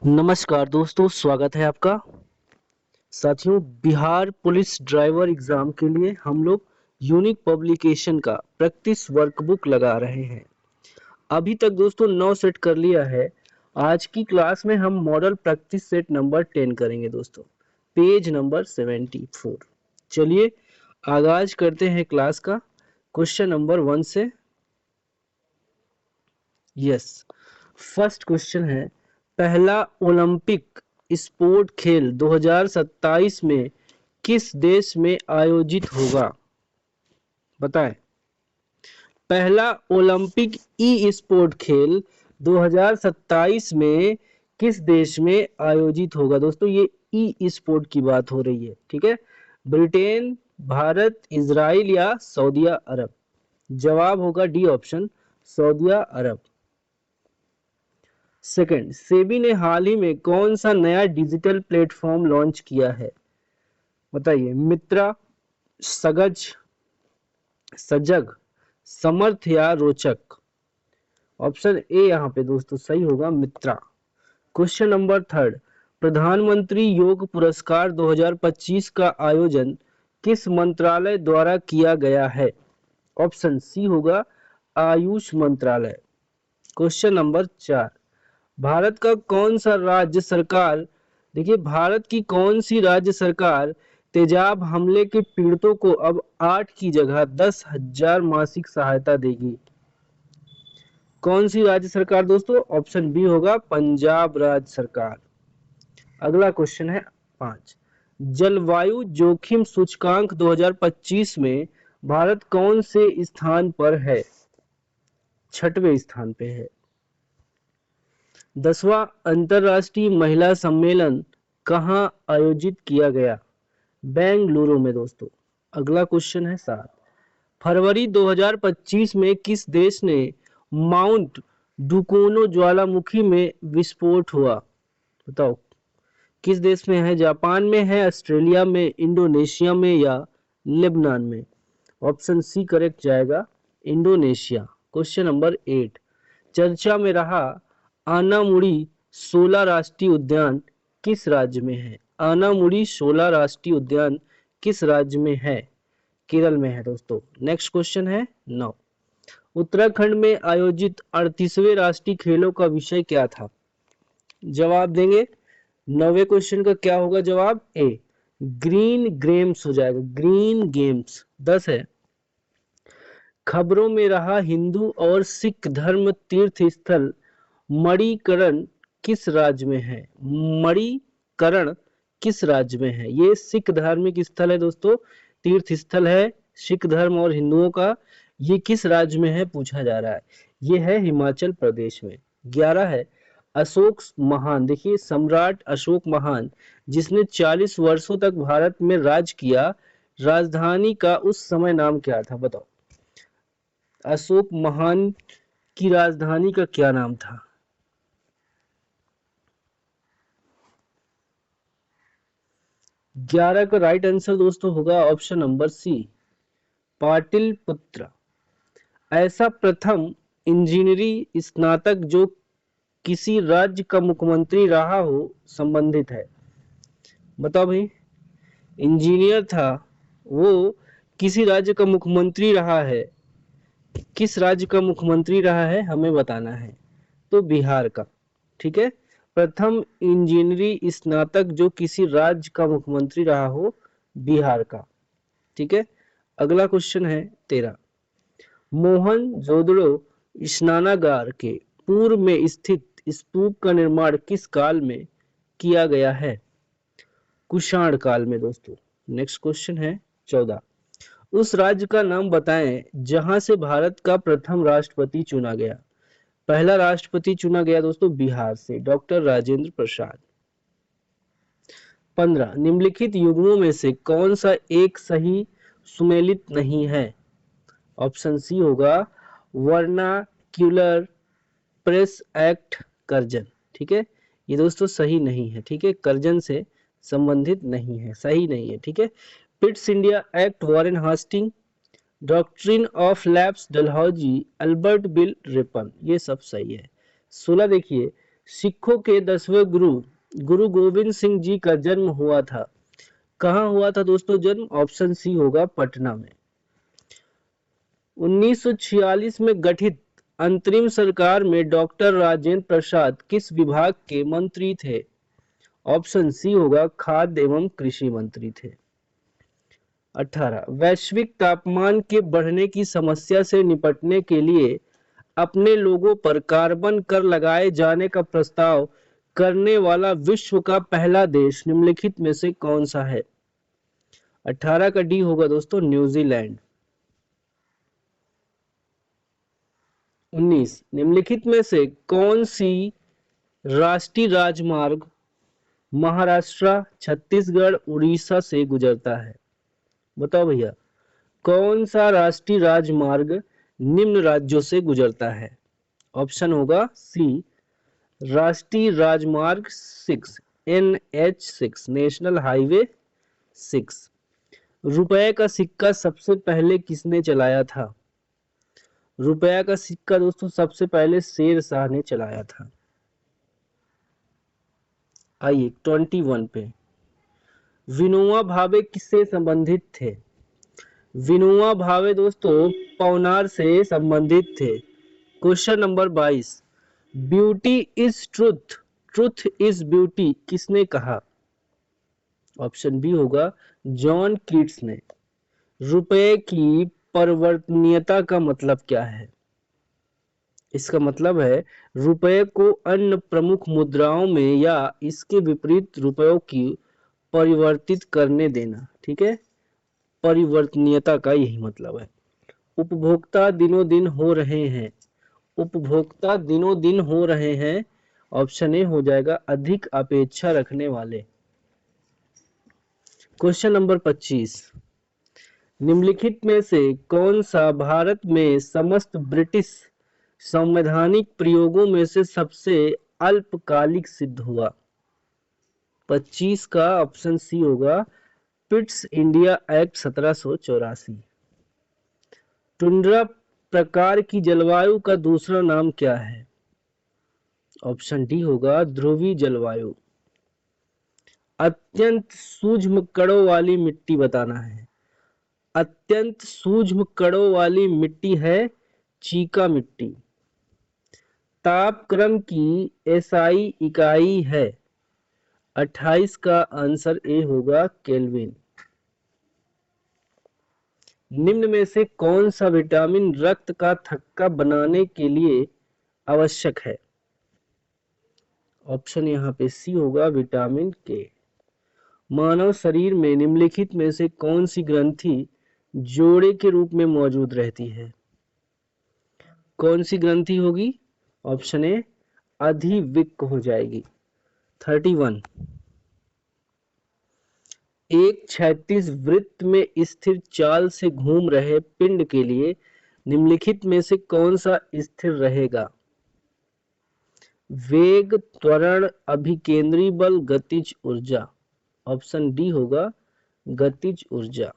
नमस्कार दोस्तों, स्वागत है आपका। साथियों, बिहार पुलिस ड्राइवर एग्जाम के लिए हम लोग यूनिक पब्लिकेशन का प्रैक्टिस वर्कबुक लगा रहे हैं। अभी तक दोस्तों 9 सेट कर लिया है। आज की क्लास में हम मॉडल प्रैक्टिस सेट नंबर 10 करेंगे दोस्तों, पेज नंबर 74। चलिए आगाज करते हैं क्लास का क्वेश्चन नंबर 1 से। यस, फर्स्ट क्वेश्चन है, पहला ओलंपिक स्पोर्ट खेल 2027 में किस देश में आयोजित होगा? बताएं। पहला ओलंपिक ई स्पोर्ट खेल 2027 में किस देश में आयोजित होगा? दोस्तों ये ई स्पोर्ट की बात हो रही है, ठीक है। ब्रिटेन, भारत, इजराइल या सऊदिया अरब? जवाब होगा डी ऑप्शन, सऊदिया अरब। सेकंड, सेबी ने हाल ही में कौन सा नया डिजिटल प्लेटफॉर्म लॉन्च किया है? बताइए। मित्रा, सगज, सजग, समर्थ या रोचक? ऑप्शन ए यहाँ पे दोस्तों सही होगा, मित्रा। क्वेश्चन नंबर थर्ड, प्रधानमंत्री योग पुरस्कार 2025 का आयोजन किस मंत्रालय द्वारा किया गया है? ऑप्शन सी होगा, आयुष मंत्रालय। क्वेश्चन नंबर 4, भारत का कौन सा राज्य सरकार, देखिए भारत की कौन सी राज्य सरकार तेजाब हमले के पीड़ितों को अब 8 की जगह 10,000 मासिक सहायता देगी? कौन सी राज्य सरकार दोस्तों? ऑप्शन बी होगा, पंजाब राज्य सरकार। अगला क्वेश्चन है 5, जलवायु जोखिम सूचकांक 2025 में भारत कौन से स्थान पर है? 6वें स्थान पे है। 10वां अंतरराष्ट्रीय महिला सम्मेलन कहाँ आयोजित किया गया? बेंगलुरु में दोस्तों। अगला क्वेश्चन है 7, फरवरी 2025 में किस देश ने माउंट डुकोनो ज्वालामुखी में विस्फोट हुआ? बताओ किस देश में है? जापान में है, ऑस्ट्रेलिया में, इंडोनेशिया में या लेबनान में? ऑप्शन सी करेक्ट जाएगा, इंडोनेशिया। क्वेश्चन नंबर 8, चर्चा में रहा आनामुड़ी शोला राष्ट्रीय उद्यान किस राज्य में है? आनामुड़ी शोला राष्ट्रीय उद्यान किस राज्य में है? केरल में है दोस्तों। नेक्स्ट क्वेश्चन है 9, उत्तराखंड में आयोजित 38वें राष्ट्रीय खेलों का विषय क्या था? जवाब देंगे। 9वें क्वेश्चन का क्या होगा जवाब? ए, ग्रीन गेम्स हो जाएगा, ग्रीन गेम्स। 10 है, खबरों में रहा हिंदू और सिख धर्म तीर्थ स्थल मणिकरण किस राज्य में है? मणिकरण किस राज्य में है? ये सिख धार्मिक स्थल है दोस्तों, तीर्थ स्थल है सिख धर्म और हिंदुओं का। ये किस राज्य में है पूछा जा रहा है। ये है हिमाचल प्रदेश में। 11 है, अशोक महान, देखिए सम्राट अशोक महान जिसने 40 वर्षों तक भारत में राज किया, राजधानी का उस समय नाम क्या था? बताओ अशोक महान की राजधानी का क्या नाम था? 11 का राइट आंसर दोस्तों होगा ऑप्शन नंबर सी, पाटिलपुत्र। ऐसा प्रथम इंजीनियरिंग स्नातक जो किसी राज्य का मुख्यमंत्री रहा हो संबंधित है? बताओ भाई, इंजीनियर था वो, किसी राज्य का मुख्यमंत्री रहा है, किस राज्य का मुख्यमंत्री रहा है हमें बताना है। तो बिहार का, ठीक है। प्रथम इंजीनियरिंग स्नातक जो किसी राज्य का मुख्यमंत्री रहा हो, बिहार का, ठीक है। अगला क्वेश्चन है 13, मोहनजोदड़ो स्नानागार के पूर्व में स्थित स्तूप का निर्माण किस काल में किया गया है? कुषाण काल में दोस्तों। नेक्स्ट क्वेश्चन है 14, उस राज्य का नाम बताएं जहां से भारत का प्रथम राष्ट्रपति चुना गया। पहला राष्ट्रपति चुना गया दोस्तों बिहार से, डॉक्टर राजेंद्र प्रसाद। 15, निम्नलिखित युग्मों में से कौन सा एक सही सुमेलित नहीं है? ऑप्शन सी होगा, वर्नाक्यूलर प्रेस एक्ट कर्जन, ठीक है। ये दोस्तों सही नहीं है, ठीक है, कर्जन से संबंधित नहीं है, सही नहीं है, ठीक है। Pitt's India act, Warren Hastings, doctrine of lapse Dalhousie, Albert bill Ripon, ये सब सही है। 16 देखिए, सिखों के 10वें गुरु गुरु गोविंद सिंह जी का जन्म हुआ था। कहाँ हुआ था दोस्तों जन्म? ऑप्शन सी होगा पटना में। 1946 में गठित अंतरिम सरकार में डॉक्टर राजेंद्र प्रसाद किस विभाग के मंत्री थे? ऑप्शन सी होगा खाद्य एवं कृषि मंत्री थे। 18 वैश्विक तापमान के बढ़ने की समस्या से निपटने के लिए अपने लोगों पर कार्बन कर लगाए जाने का प्रस्ताव करने वाला विश्व का पहला देश निम्नलिखित में से कौन सा है? 18 का डी होगा दोस्तों न्यूजीलैंड। 19 निम्नलिखित में से कौन सी राष्ट्रीय राजमार्ग महाराष्ट्र, छत्तीसगढ़, उड़ीसा से गुजरता है? बताओ भैया, कौन सा राष्ट्रीय राजमार्ग निम्न राज्यों से गुजरता है? ऑप्शन होगा सी राष्ट्रीय राजमार्ग 6 NH6 नेशनल हाईवे 6। रुपए का सिक्का सबसे पहले किसने चलाया था? रुपया का सिक्का दोस्तों सबसे पहले शेर शाह ने चलाया था। आइए 21 पे, विनोबा भावे किससे संबंधित थे? विनोबा भावे दोस्तों पवनार से संबंधित थे। Question number 22, beauty is truth, truth is beauty किसने कहा? ऑप्शन बी होगा जॉन कीट्स ने। रुपए की परिवर्तनीयता का मतलब क्या है? इसका मतलब है रुपए को अन्य प्रमुख मुद्राओं में या इसके विपरीत रुपयों की परिवर्तित करने देना। ठीक है, परिवर्तनीयता का यही मतलब है। उपभोक्ता दिनों दिन हो रहे हैं, उपभोक्ता दिनों दिन हो रहे हैं। ऑप्शन ए हो जाएगा अधिक अपेक्षा रखने वाले। क्वेश्चन नंबर 25, निम्नलिखित में से कौन सा भारत में समस्त ब्रिटिश संवैधानिक प्रयोगों में से सबसे अल्पकालिक सिद्ध हुआ? 25 का ऑप्शन सी होगा पिट्स इंडिया एक्ट 1784। टुंड्रा प्रकार की जलवायु का दूसरा नाम क्या है? ऑप्शन डी होगा ध्रुवीय जलवायु। अत्यंत सूक्ष्म कणों वाली मिट्टी बताना है। अत्यंत सूक्ष्म कणों वाली मिट्टी है चीका मिट्टी। तापक्रम की एसआई इकाई है। 28 का आंसर ए होगा केल्विन। निम्न में से कौन सा विटामिन रक्त का थक्का बनाने के लिए आवश्यक है? ऑप्शन यहाँ पे सी होगा विटामिन के। मानव शरीर में निम्नलिखित में से कौन सी ग्रंथि जोड़े के रूप में मौजूद रहती है? कौन सी ग्रंथि होगी? ऑप्शन ए अधिविक्क हो जाएगी। 31 एक क्षैतिज वृत्त में स्थिर चाल से घूम रहे पिंड के लिए निम्नलिखित में से कौन सा स्थिर रहेगा? वेग, त्वरण, अभिकेंद्री बल, गतिज ऊर्जा। ऑप्शन डी होगा गतिज ऊर्जा।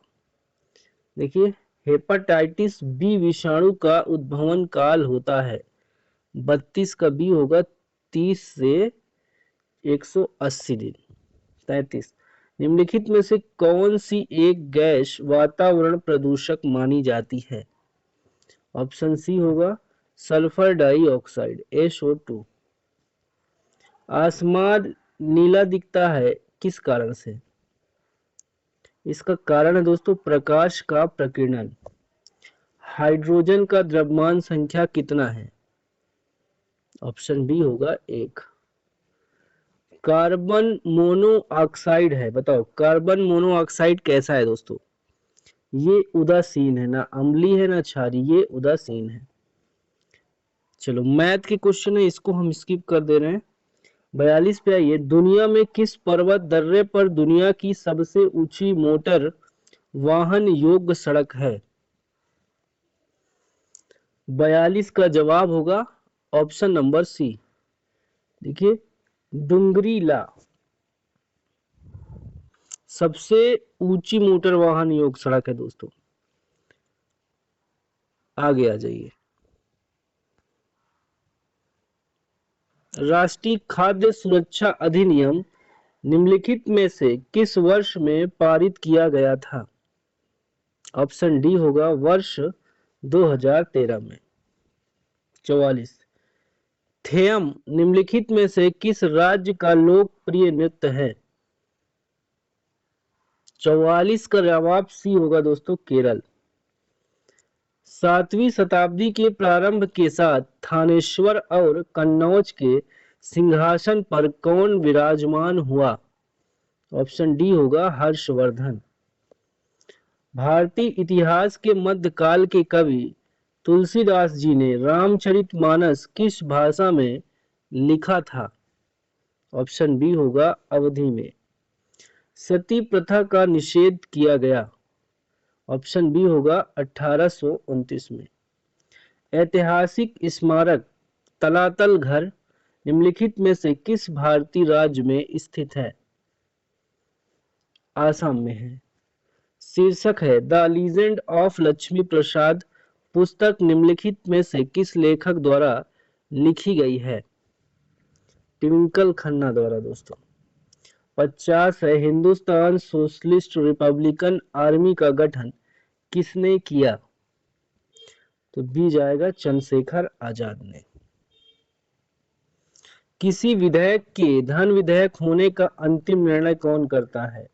देखिए हेपेटाइटिस बी विषाणु का उद्भवन काल होता है 32 का बी होगा 30 से 180 दिन। 33 निम्नलिखित में से कौन सी एक गैस वातावरण प्रदूषक मानी जाती है? ऑप्शन सी होगा सल्फर डाइऑक्साइड SO2। आसमान नीला दिखता है किस कारण से? इसका कारण है दोस्तों प्रकाश का प्रकीर्णन। हाइड्रोजन का द्रव्यमान संख्या कितना है? ऑप्शन बी होगा 1। कार्बन मोनोऑक्साइड है, बताओ कार्बन मोनोऑक्साइड कैसा है दोस्तों? ये उदासीन है, ना अम्लीय है ना क्षारीय, ये उदासीन है। चलो मैथ के क्वेश्चन है, इसको हम स्किप कर दे रहे हैं। 42 पे आइए, दुनिया में किस पर्वत दर्रे पर दुनिया की सबसे ऊंची मोटर वाहन योग्य सड़क है? 42 का जवाब होगा ऑप्शन नंबर सी। देखिए डुंगरीला सबसे ऊंची मोटर वाहन योग्य सड़क है दोस्तों। आगे आ जाइए, राष्ट्रीय खाद्य सुरक्षा अधिनियम निम्नलिखित में से किस वर्ष में पारित किया गया था? ऑप्शन डी होगा वर्ष 2013 में। 44 थेयम निम्नलिखित में से किस राज्य का लोकप्रिय नृत्य है? 44 का जवाब सी होगा दोस्तों, केरल। 7वीं शताब्दी के प्रारंभ के साथ थानेश्वर और कन्नौज के सिंहासन पर कौन विराजमान हुआ? ऑप्शन डी होगा हर्षवर्धन। भारतीय इतिहास के मध्यकाल के कवि तुलसीदास जी ने रामचरितमानस किस भाषा में लिखा था? ऑप्शन बी होगा अवधी में। सती प्रथा का निषेध किया गया? ऑप्शन बी होगा 1829 में। ऐतिहासिक स्मारक तलातल घर निम्नलिखित में से किस भारतीय राज्य में स्थित है? आसाम में है। शीर्षक है द लीजेंड ऑफ लक्ष्मी प्रसाद। पुस्तक निम्नलिखित में से किस लेखक द्वारा लिखी गई है? ट्विंकल खन्ना द्वारा दोस्तों। 50 है हिंदुस्तान सोशलिस्ट रिपब्लिकन आर्मी का गठन किसने किया? तो बी जाएगा चंद्रशेखर आजाद ने। किसी विधेयक के धन विधेयक होने का अंतिम निर्णय कौन करता है?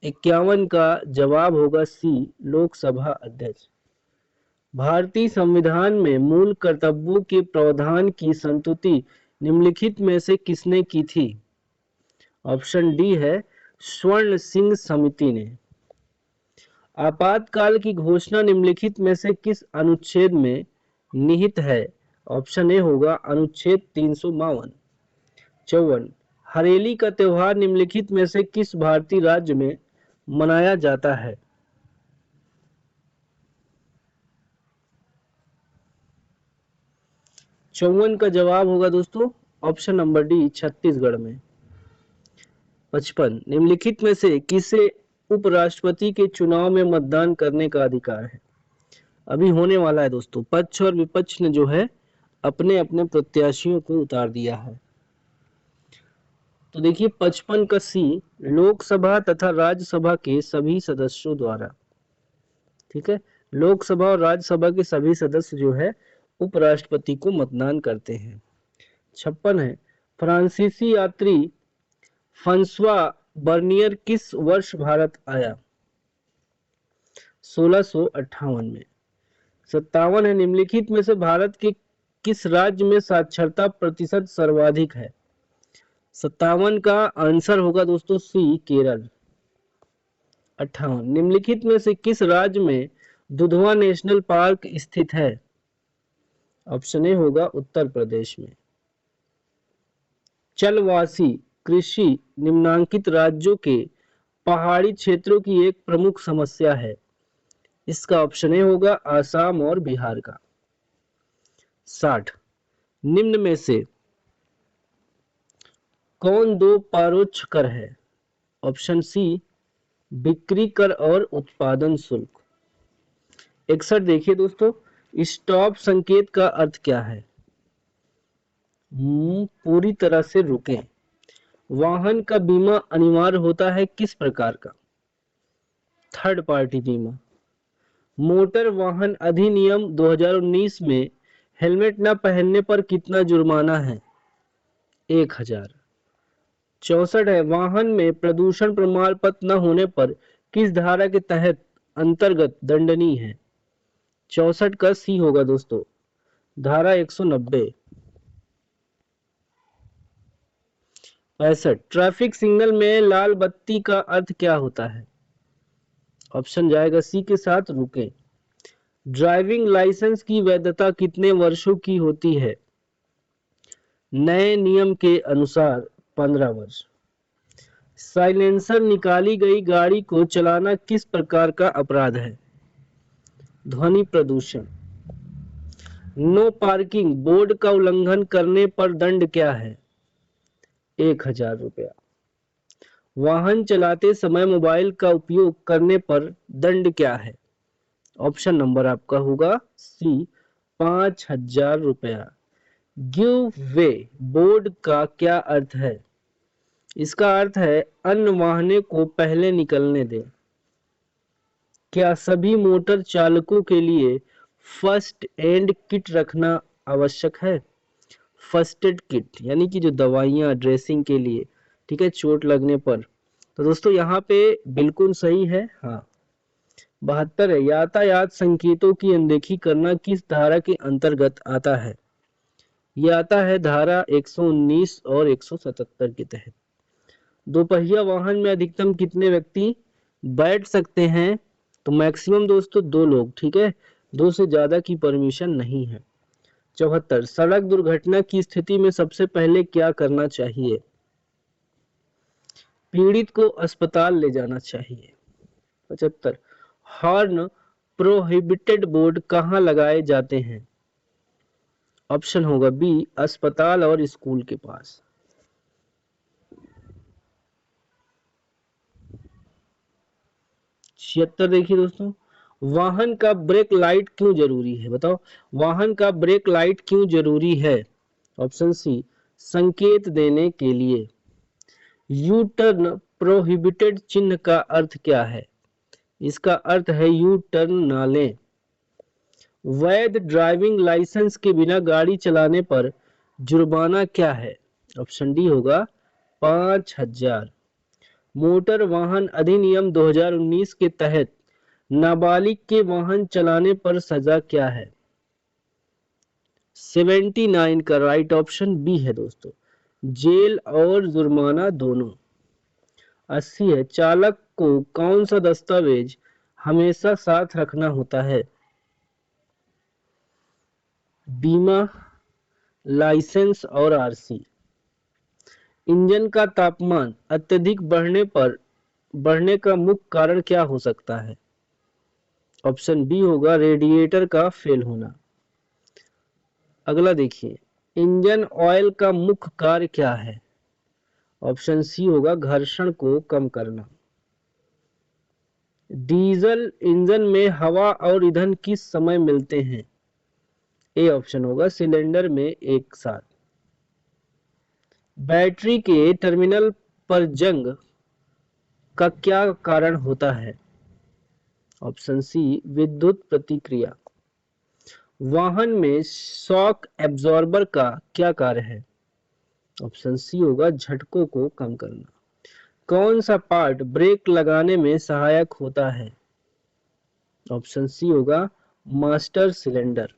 51 का जवाब होगा सी लोकसभा अध्यक्ष। भारतीय संविधान में मूल कर्तव्यों के प्रावधान की संतुति निम्नलिखित में से किसने की थी? ऑप्शन डी है स्वर्ण सिंह समिति ने। आपातकाल की घोषणा निम्नलिखित में से किस अनुच्छेद में निहित है? ऑप्शन ए होगा अनुच्छेद 352। 54 हरेली का त्योहार निम्नलिखित में से किस भारतीय राज्य में मनाया जाता है? चौवन का जवाब होगा दोस्तों ऑप्शन नंबर डी छत्तीसगढ़ में। 55 निम्नलिखित में से किसे उपराष्ट्रपति के चुनाव में मतदान करने का अधिकार है? अभी होने वाला है दोस्तों। पक्ष और विपक्ष ने जो है अपने अपने प्रत्याशियों को उतार दिया है। तो देखिए 55 का सी लोकसभा तथा राज्यसभा के सभी सदस्यों द्वारा। ठीक है, लोकसभा और राज्यसभा के सभी सदस्य जो है उपराष्ट्रपति को मतदान करते हैं। 56 है फ्रांसीसी यात्री फ्रांसवा बर्नियर किस वर्ष भारत आया? 1658 में। 57 है निम्नलिखित में से भारत के किस राज्य में साक्षरता प्रतिशत सर्वाधिक है? 57 का आंसर होगा दोस्तों सी केरल। 58 निम्नलिखित में से किस राज्य में दुधवा नेशनल पार्क स्थित है? ऑप्शन ए होगा उत्तर प्रदेश में। चलवासी कृषि निम्नांकित राज्यों के पहाड़ी क्षेत्रों की एक प्रमुख समस्या है। इसका ऑप्शन ए होगा आसाम और बिहार का। 60 निम्न में से कौन दो परोक्ष कर है? ऑप्शन सी बिक्री कर और उत्पादन शुल्क। 61 देखिए दोस्तों स्टॉप संकेत का अर्थ क्या है? पूरी तरह से रुके। वाहन का बीमा अनिवार्य होता है किस प्रकार का? थर्ड पार्टी बीमा। मोटर वाहन अधिनियम 2019 में हेलमेट न पहनने पर कितना जुर्माना है? 1000। 64 है वाहन में प्रदूषण प्रमाण पत्र न होने पर किस धारा के तहत अंतर्गत दंडनीय है? 64 का सी होगा दोस्तों धारा 190। 65 ट्रैफिक सिग्नल में लाल बत्ती का अर्थ क्या होता है? ऑप्शन जाएगा सी के साथ रुके। ड्राइविंग लाइसेंस की वैधता कितने वर्षों की होती है? नए नियम के अनुसार 15 वर्ष। साइलेंसर निकाली गई गाड़ी को चलाना किस प्रकार का अपराध है? ध्वनि प्रदूषण। नो पार्किंग बोर्ड का उल्लंघन करने पर दंड क्या है? 1000 रुपया। वाहन चलाते समय मोबाइल का उपयोग करने पर दंड क्या है? ऑप्शन नंबर आपका होगा सी 5000 रुपया। गिव वे बोर्ड का क्या अर्थ है? इसका अर्थ है अन्य वाहनों को पहले निकलने दें। क्या सभी मोटर चालकों के लिए फर्स्ट एड किट रखना आवश्यक है? फर्स्ट एड किट यानी कि जो दवाइयाँ ड्रेसिंग के लिए, ठीक है, चोट लगने पर। तो दोस्तों यहाँ पे बिल्कुल सही है, हाँ। 72 है, यातायात संकेतों की अनदेखी करना किस धारा के अंतर्गत आता है? ये आता है धारा 119 और 177 के तहत। दोपहिया वाहन में अधिकतम कितने व्यक्ति बैठ सकते हैं? तो मैक्सिमम दोस्तों 2 लोग, ठीक है, 2 से ज्यादा की परमिशन नहीं है। 74, सड़क दुर्घटना की स्थिति में सबसे पहले क्या करना चाहिए? पीड़ित को अस्पताल ले जाना चाहिए। 75, हॉर्न प्रोहिबिटेड बोर्ड कहाँ लगाए जाते हैं? ऑप्शन होगा बी, अस्पताल और स्कूल के पास। 76 देखिए दोस्तों, वाहन का ब्रेक लाइट क्यों जरूरी है? बताओ, वाहन का ब्रेक लाइट क्यों जरूरी है? ऑप्शन सी, संकेत देने के लिए। यू टर्न प्रोहिबिटेड चिन्ह का अर्थ क्या है? इसका अर्थ है यू टर्न ना लें। वैध ड्राइविंग लाइसेंस के बिना गाड़ी चलाने पर जुर्माना क्या है? ऑप्शन डी होगा 5,000। मोटर वाहन अधिनियम 2019 के तहत नाबालिग के वाहन चलाने पर सजा क्या है? 79 का राइट ऑप्शन बी है दोस्तों, जेल और जुर्माना दोनों। 80 है, चालक को कौन सा दस्तावेज हमेशा साथ रखना होता है? बीमा, लाइसेंस और आरसी। इंजन का तापमान अत्यधिक बढ़ने का मुख्य कारण क्या हो सकता है? ऑप्शन बी होगा रेडिएटर का फेल होना। अगला देखिए, इंजन ऑयल का मुख्य कार्य क्या है? ऑप्शन सी होगा घर्षण को कम करना। डीजल इंजन में हवा और ईंधन किस समय मिलते हैं? ए ऑप्शन होगा सिलेंडर में एक साथ। बैटरी के टर्मिनल पर जंग का क्या कारण होता है? ऑप्शन सी, विद्युत प्रतिक्रिया। वाहन में शॉक एब्जॉर्बर का क्या कार्य है? ऑप्शन सी होगा झटकों को कम करना। कौन सा पार्ट ब्रेक लगाने में सहायक होता है? ऑप्शन सी होगा मास्टर सिलेंडर।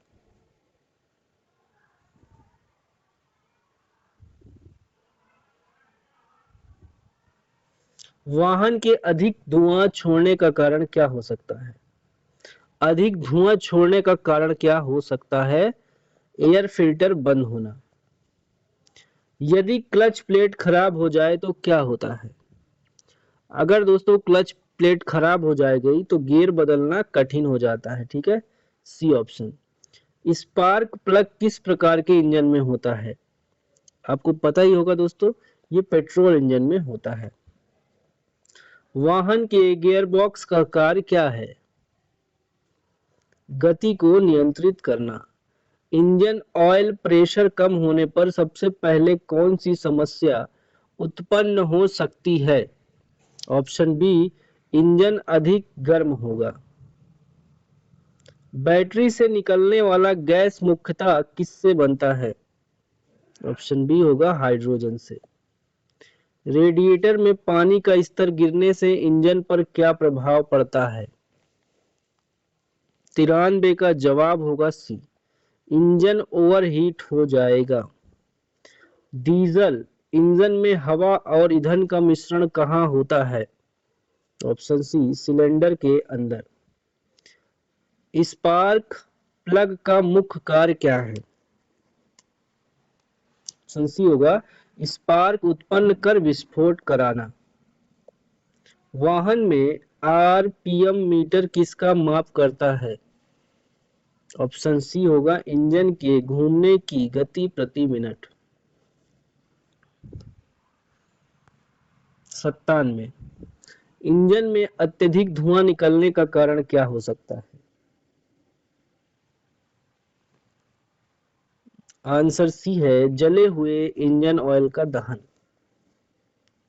वाहन के अधिक धुआं छोड़ने का कारण क्या हो सकता है? अधिक धुआं छोड़ने का कारण क्या हो सकता है? एयर फिल्टर बंद होना। यदि क्लच प्लेट खराब हो जाए तो क्या होता है? अगर दोस्तों क्लच प्लेट खराब हो जाएगी तो गियर बदलना कठिन हो जाता है, ठीक है, सी ऑप्शन। स्पार्क प्लग किस प्रकार के इंजन में होता है? आपको पता ही होगा दोस्तों, ये पेट्रोल इंजन में होता है। वाहन के गियरबॉक्स का कार्य क्या है? गति को नियंत्रित करना। इंजन ऑयल प्रेशर कम होने पर सबसे पहले कौन सी समस्या उत्पन्न हो सकती है? ऑप्शन बी, इंजन अधिक गर्म होगा। बैटरी से निकलने वाला गैस मुख्यतः किससे बनता है? ऑप्शन बी होगा हाइड्रोजन से। रेडिएटर में पानी का स्तर गिरने से इंजन पर क्या प्रभाव पड़ता है? 93 का जवाब होगा सी, इंजन ओवरहीट हो जाएगा। डीजल इंजन में हवा और ईंधन का मिश्रण कहाँ होता है? ऑप्शन सी, सिलेंडर के अंदर। स्पार्क प्लग का मुख्य कार्य क्या है? ऑप्शन सी होगा स्पार्क उत्पन्न कर विस्फोट कराना। वाहन में आरपीएम मीटर किसका माप करता है? ऑप्शन सी होगा इंजन के घूमने की गति प्रति मिनट। 97, इंजन में अत्यधिक धुआं निकलने का कारण क्या हो सकता है? आंसर सी है, जले हुए इंजन ऑयल का दहन।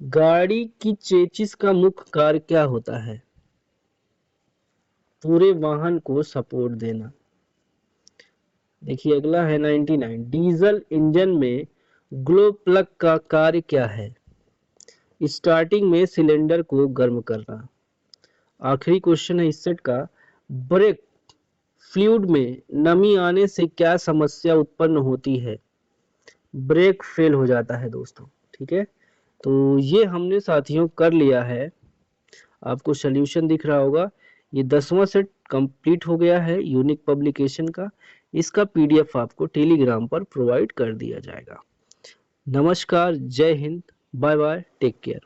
गाड़ी की चेसिस का मुख्य कार्य क्या होता है? पूरे वाहन को सपोर्ट देना। देखिए अगला है 99, डीजल इंजन में ग्लो प्लग का कार्य क्या है? स्टार्टिंग में सिलेंडर को गर्म करना। आखिरी क्वेश्चन है इस सेट का, ब्रेक फ्लूइड में नमी आने से क्या समस्या उत्पन्न होती है? ब्रेक फेल हो जाता है दोस्तों। ठीक है, तो ये हमने साथियों कर लिया है। आपको सोल्यूशन दिख रहा होगा। ये 10वां सेट कंप्लीट हो गया है यूनिक पब्लिकेशन का। इसका पीडीएफ आपको टेलीग्राम पर प्रोवाइड कर दिया जाएगा। नमस्कार, जय Hind, bye bye, take care.